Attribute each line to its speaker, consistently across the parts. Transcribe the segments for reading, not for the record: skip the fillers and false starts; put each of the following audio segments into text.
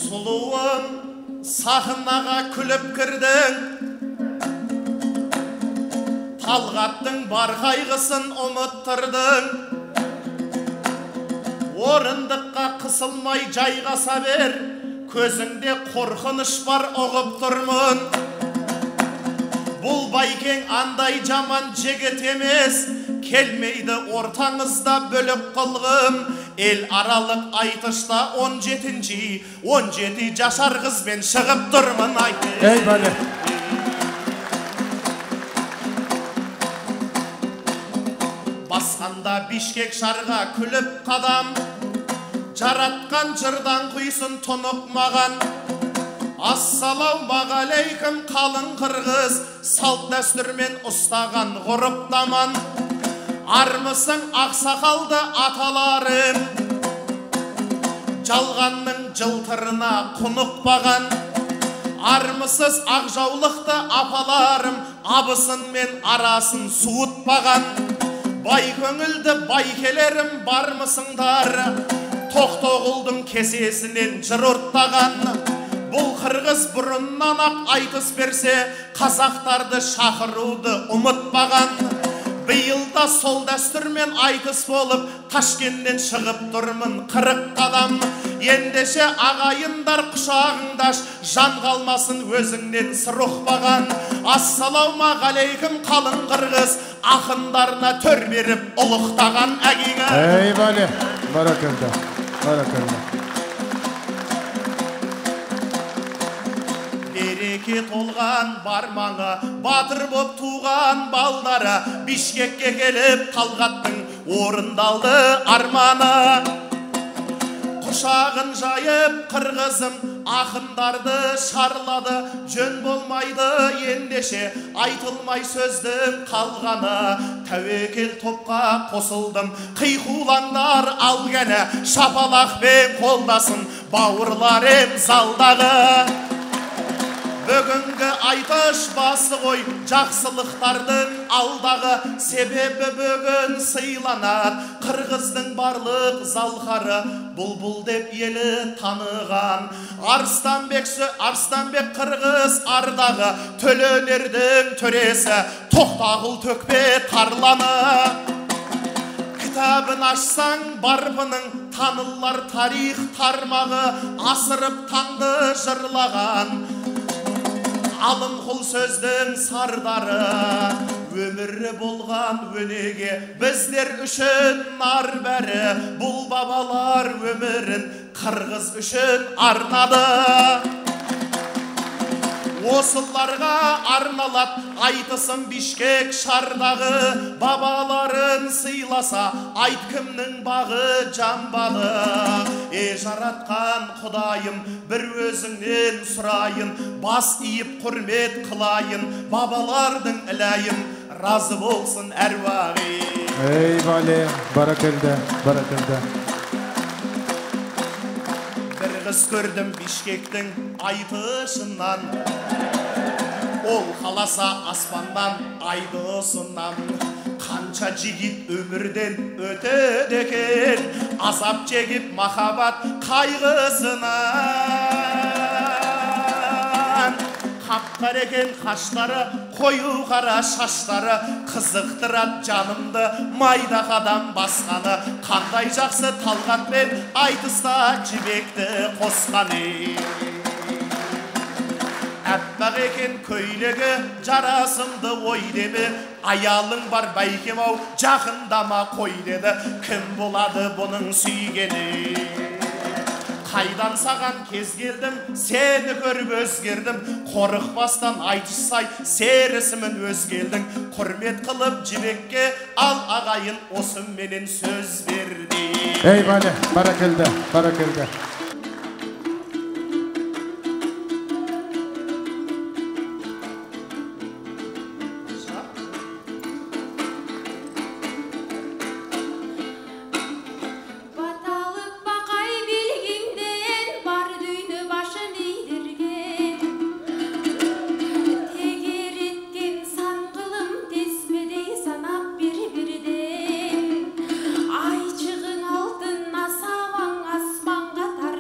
Speaker 1: Сұлуым сахнаға күліп кірдің, Талғаттың бар қайғысын ұмыттырдың. Орындыққа қысылмай жайғаса бер, көзіңде қорқыныш бар ұғып тұрмын. Бұл байкең андай жаман жігіт емес, келмейді ортаңызда бөлік қылғым. Ел аралық айтышта 17 жашар қызбен шығып тұрмын айты.
Speaker 2: Ей бәле.
Speaker 1: Басқанда Бишкек шарға күліп қадам, жаратқан жырдан құйсын тұнық маған. Ассалаумағалейкум қалың қырғыз, салт дәстүрмен ұстаған ғұрыптаман. Армысың ақсақалды аталарым, жалғанның жылтырына құнықпаған. Армысыз ақжаулықты апаларым, абысынмен арасын суытпаған. Бай көңілді байкелерім бармысыңдар, Тоқтоғұлдың кесесінен жыр ұрттаған. Бұл қырғыз бұрыннан ақ айтыс берсе, қазақтарды шақыруды ұмытпаған. Биылда сол дәстүрмен айтыс болып, Ташкенттен шығып тұрмын 40 қадам. Ендеше ағайындар құшағыңдаш, жан қалмасын өзіңнен сыр ұқпаған. Ассалаумағалейкум қалың қырғыз, ақындарына төр беріп ұлықтаған әгиға.
Speaker 2: Ей бәле, баракалда, баракалда.
Speaker 1: Береке толған бармаңы, батыр боп туған балдары, Бишкекке келіп Талғаттың орындалды арманы. Құшағын жайып қырғызым ақындарды шарлады, жөн болмайды ендеше айтылмай сөздің қалғаны. Тәуекел топқа қосылдым, қиқулаңдар алғаны, шапалақпен қолдасын бауырларым залдағы. Бүгінгі айтыш басы ғой жақсылықтардың алдағы, себебі бүгін сыйланат қырғыздың барлық залқары. Бұлбұл деп елі таныған Арыстанбек қырғыз ардағы, төлөнердің төресі Тоқтағұл төкпе тарланы. Кітабын ашсаң барбының танылар тарих тармағы, асырып таңды жырлаған Алымқұл сөздің сардары. Өмірі болған өнеге біздер үшін нар бәрі, бұл бабалар өмірін қырғыз үшін арнады. Осыларға арналат айтысым Бишкек шардағы, бабаларын сыйласа айт кімнің бағы жамбады. Жаратқан құдайым бір өзіңнен сұрайын, бас иіп құрмет қылайын, бабалардың іләйім разы болсын әруағы.
Speaker 2: Ей бәле, баракалда, баракалда.
Speaker 1: Бір қыз көрдім Бишкектің айтышынан, ол қаласа аспаннан айды ұсыннан. Қанша жігіт өмірден өтеді екен, азап жегіп махаббат қайғысынан. Қап-қара екен қаштары, қою қара шаштары, қызықтырат жанымды майда қадам басқаны. Қандай жақсы Талғатпен айтыста жібекті қосқаны. Әппақ екен көйлегі жарасымды ой деді, аялың бар бәйкем ау жақындама қой деді. Кім болады бұның сүйгені? Қайдан саған кез келдім, сені көріп өзгердім. Қорықпастан айтышсай серісімін өзгелдің. Құрмет қылып жібекке ал ағайын осы менен сөз берді.
Speaker 2: Ей бәле, баракалда, баракалда.
Speaker 3: Айчығың алтын асаваң аспанға тар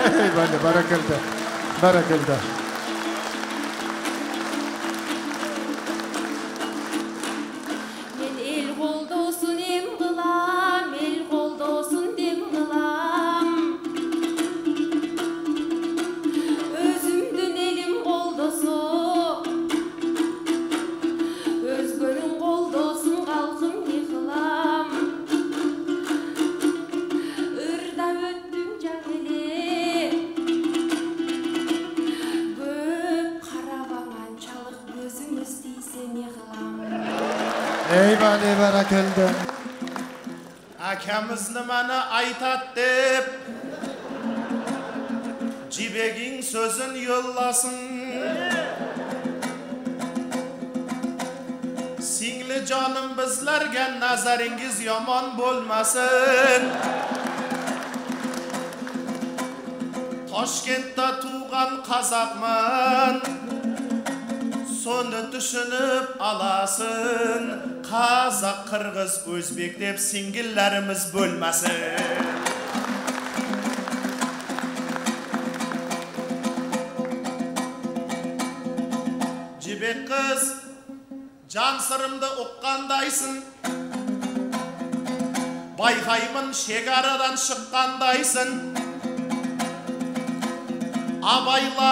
Speaker 2: Ey bale, barakıldı. Barakıldı.
Speaker 3: Men el koldosun em kılam, el koldosun dem kılam. Özümdün elim koldosun, özgönün koldosun kalkım yıkılam. Irda öttüm caneli, göp karavançalık gözüm üstüysen yıkılam.
Speaker 2: Ey bale, barakıldı.
Speaker 1: Akamiz nimani aytat deb Jibeging sözün yo'llasin. Singli jonim bizlarga nazaringiz yomon bo'lmasin. Toshkentda tug'an qozoqman. Soni tushunib alasin. Qozoq, qirg'iz, o'zbek deb singillarimiz bo'lmasin. Jibek qiz, jan sirimni uqqandaysın. Bayqaymin chegaradan chiqqandaysın. Abayla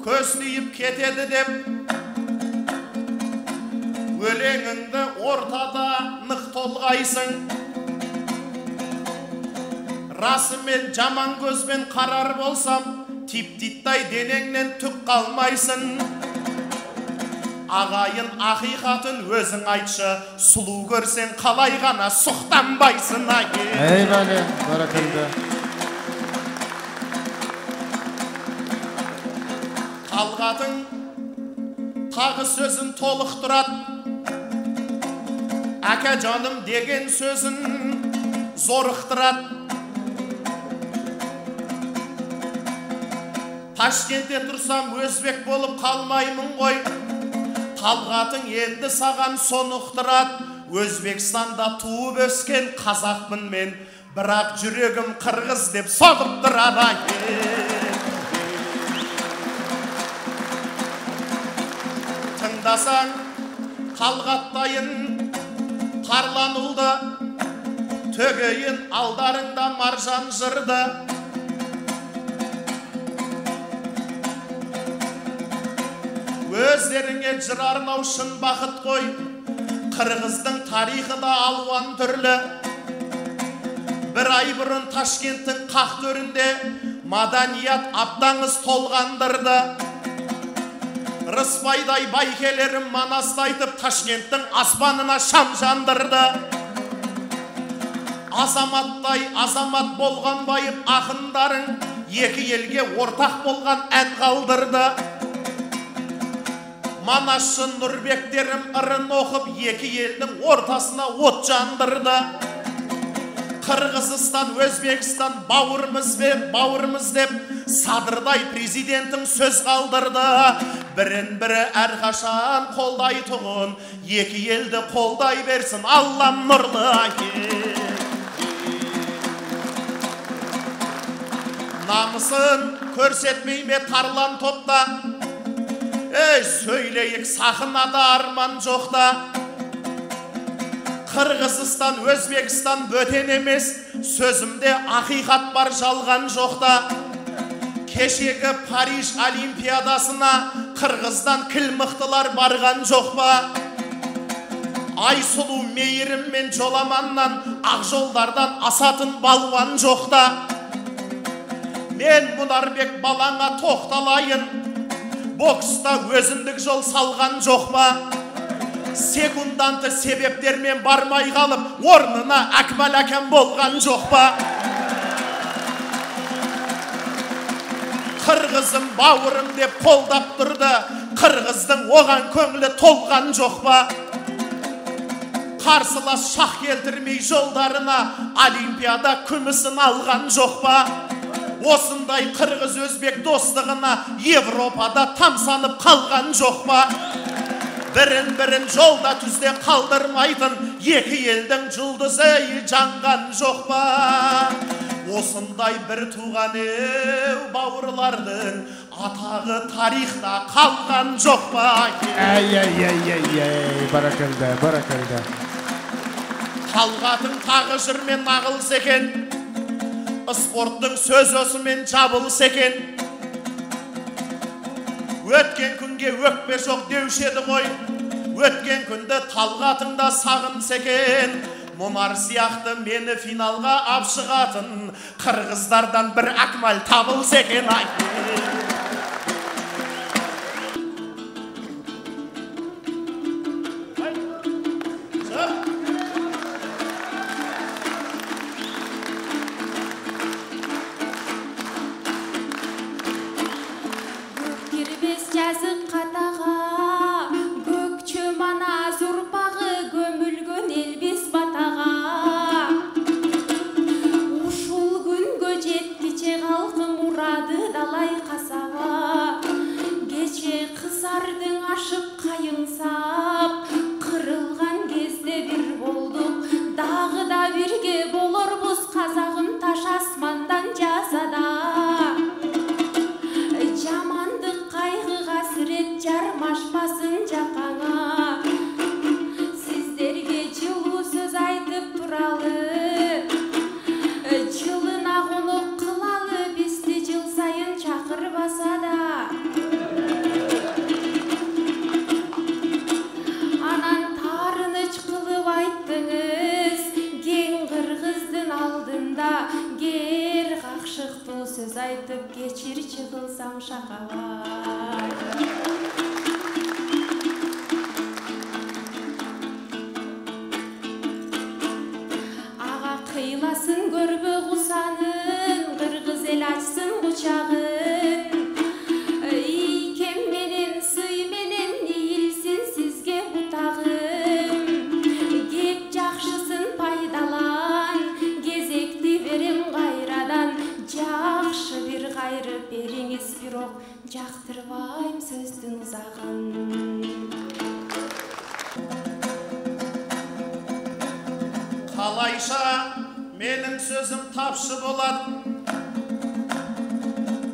Speaker 1: көзleyip ketedi deb Ölenginde ortada nıq tolgaysın. Rasымен жаман көзбен қарар болсам, тип-титтай денеңнен түк қалмайсың. Ағайын ақиқатын өзің айтшы, сұлу көрсең қалай ғана сұқтанбайсың.
Speaker 2: Ey bale, barakıldı.
Speaker 1: Қалғатын тағы сөзін толықтырат. Әке жаным деген сөзін зорықтырат. Ташкентте тұрсам өзбек болып қалмаймын ғой. Талғатың енді саған сонықтырат. Өзбекстанда туып өскен қазақпын мен, бірақ жүрегім қырғыз деп соғып тұрады. Тыңдасаң қалғаттайын тарланылды, төгейін алдарыңда маржан жырды. Өздеріңе жыр арнау шын бақыт қой, қырғыздың тарихы да алуан түрлі. Бір ай бұрын Ташкенттің қақ төрінде маданият аптаңыз толғандырды. Рыспайдай байкелерім манастайтып Ташкенттің аспанына шам жандырды. Азаматтай азамат болған байып ақындарың екі елге ортақ болған ән қалдырды. Манасшы Нұрбектерім ырын оқып екі елдің ортасына от жандырды. Қырғызстан, Өзбекстан бауырымыз деп Садырдай президентің сөз қалдырды. Бірін-бірі әрқашан қолдай тұғын, екі елді қолдай берсін Аллам нұрлы. Намысын көрсетмей ме тарлан топта, сөйлейік сахнада арман жоқта. Қырғызстан, Өзбекстан бөтен емес, сөзімде ақиқат бар жалған жоқта. Кешегі Париж олимпиадасына Қырғыздан кіл мықтылар барған жоқ па? Айсұлу мейірім мен жоламаннан ақ жолдардан асатын балуан жоқта. Мен Мұнарбек балаңа тоқталайын, бокста өзіндік жол салған жоқ па? Секунданты себептермен бармай қалып, орнына Акмал әкем болған жоқ па? Қырғызым бауырым деп қолдап тұрды, қырғыздың оған көңілі толған жоқ па? Қарсылас шақ келтірмей жолдарына олимпиада күмісін алған жоқ па? Осындай қырғыз-өзбек достығына Европада тамсанып қалған жоқ па? Бірін-бірін жолда түзде қалдырмайтын екі елдің жұлдызы жанған жоқ па? осындай бір туған бауырлардың атағы тарихта қалған жоқ па?
Speaker 2: Баракелді, баракелді.
Speaker 1: Талғатың тағы жырмен нағылыс екен, спорттың сөз осымен жабылыс екен. Өткен күнге өкпе жоқ деушеді ғой, өткен күнді Талғатыңда сағыныс екен. Мұнар сияқты мені финалға апшығатын қырғыздардан бір Акмал табылыс екен.
Speaker 3: Жазық қатаға көкчө манас ұрпағы көмілген елбес батаға. Ушул күнгө жеткиче халқым ұрады далай қасаға. Кече қызардың ашып қайыңсап, қырылған кезде бір болдық, дағы да бірге болорбуз қазағым таш асмандан жазада. Жамандық қайғы қасірет жармашпасын жақаңа. Сіздерге жылу сөз айтып туралы, жылына қонып қылалы, бізді жыл сайын шақырбаса да. Анан тарыныч қылып айттыңыз, кең қырғыздың алдында, кер қақшықты сөз айтып кечирчи кылсам шакалай. Ага кыйласын көрбө кусанын, кыргыз эл ачсын кучагын. Ийкем менен сый менен ийилсин сизге бутагым. Кеп жакшысын пайдалан, кезекти берем кайрадан. Жақшы бір қайры беріңіз, бирок жақтырбайм сөздің ұзағын.
Speaker 1: Қалайша менің сөзім тапшы болады,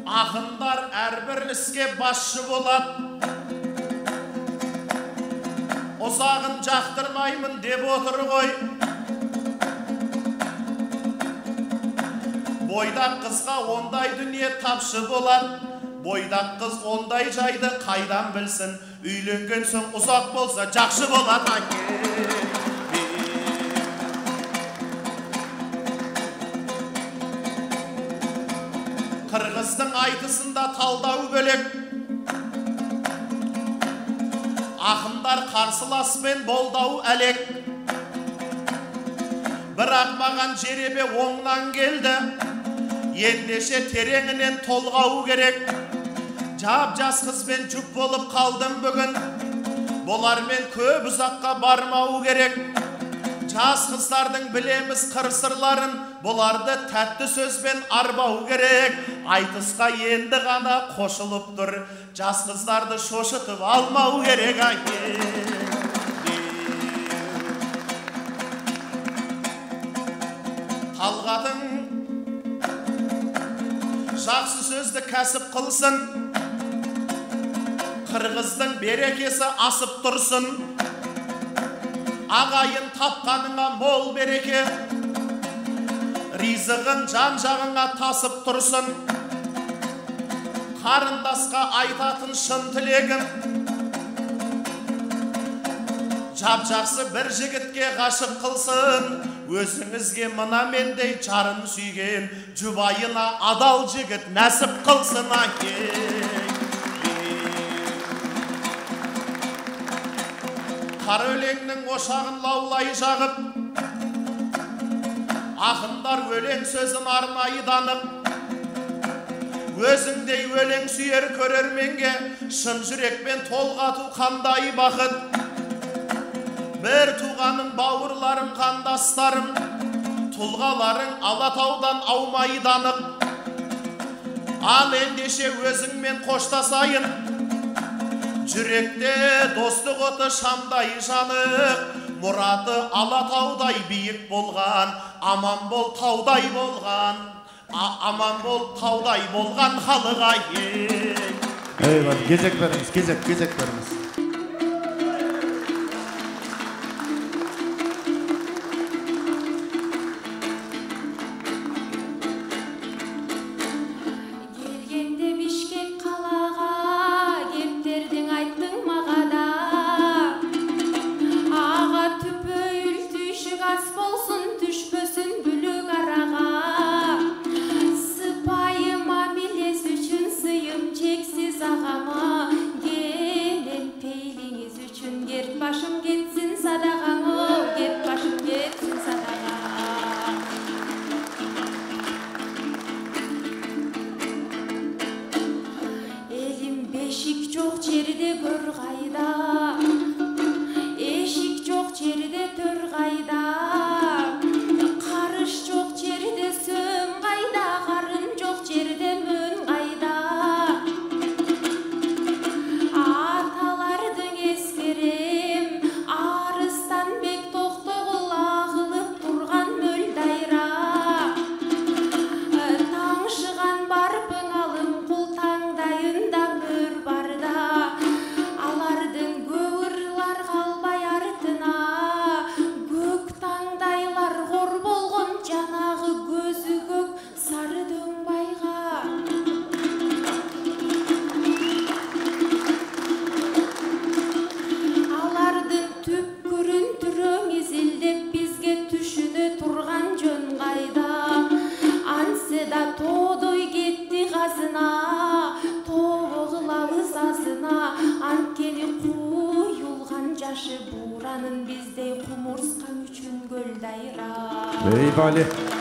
Speaker 1: ақындар әрбір іске басшы болады. Ұзағын жақтырмаймын деп отыр ғой. Бойдақ қызға ондай дүние тапшы болады. Бойдақ қыз ондай жайды қайдан білсін? Үйленген соң ұзақ болса жақшы болады. Қырғыздың айтысында талдау бөлек, ақындар қарсыласпен болдау әлек. Бірақ маған жеребе оңнан келді, ендеше тереңінен толғау керек. Жап-жас қызбен жүк болып қалдым бүгін, болармен көп ұзаққа бармау керек. Жас қыздардың білеміз қыр-сырларын, бұларды тәтті сөзбен арбау керек. Айтысқа енді ғана қосылып тұр, жас қыздарды шошытып алмау керек. Талғатың жақсы сөзді кәсіп қылсын, қырғыздың берекесі асып тұрсын. Ағайын тапқаныңа мол береке, ризығын жан жағыңа тасып тұрсын. Қарындасқа айтатын шын тілегім, жап-жақсы бір жігітке ғашық қылсын. Өзіңізге мына мендей жарын сүйген жұбайына адал жігіт нәсіп қылсын. Қара өлеңнің ошағын лаулай жағып, ақындар өлең сөзін арнайы данып, өзіңдей өлең сүйер көрерменге шын жүрекпен толғату қандай бақыт. Бір туғаның бауырларым, қандастарым, тұлғаларың Алатаудан аумай данып. Ал ендеше өзіңмен қоштасайын, жүректе достық оты шамдай жанып. Мұраты Алатаудай биік болған, аман бол таудай болған. Aman bol tauday bolgan halığa
Speaker 2: Eyvallah, gezeklerimiz, gezeklerimiz.
Speaker 3: Келгенде Бишкек қалаға, кептердің айттың мағада. Аға түпөйіл түйшік ас болсын, түшпөсін бүлік араға. Сыпайы мамилес үшін сыйым чексіз ағама. Келен пейліңіз үшін керт башым кетсін садағаңа, керт башым кетсін садаға. Элим бешик жоқ жерде көр қайда, эшик жоқ жерде төр қайда, қарыш жоқ жерде сөм қайда, қарын жоқ жерде мөн қайда. Аталардың ескерем, Арыстанбек Тоқтоғұл ағылып тұрған мөл дайра. Таңшыған барпың алым құл таңдайында мөр барда. Алардың көңірлар қалбай артына, көк таңдайлар қор болғын, жанағы көзі көк сары дөңбайға. Алардың түпкірін түрің езілдеп бізге түшіні тұрған жөн қайда. Анседа тодой кетті қазына, тобығылауыз азына. Анткені құйылған жашы буранын біздей құмырсқан үшін көл дайра.
Speaker 2: Eyvallah.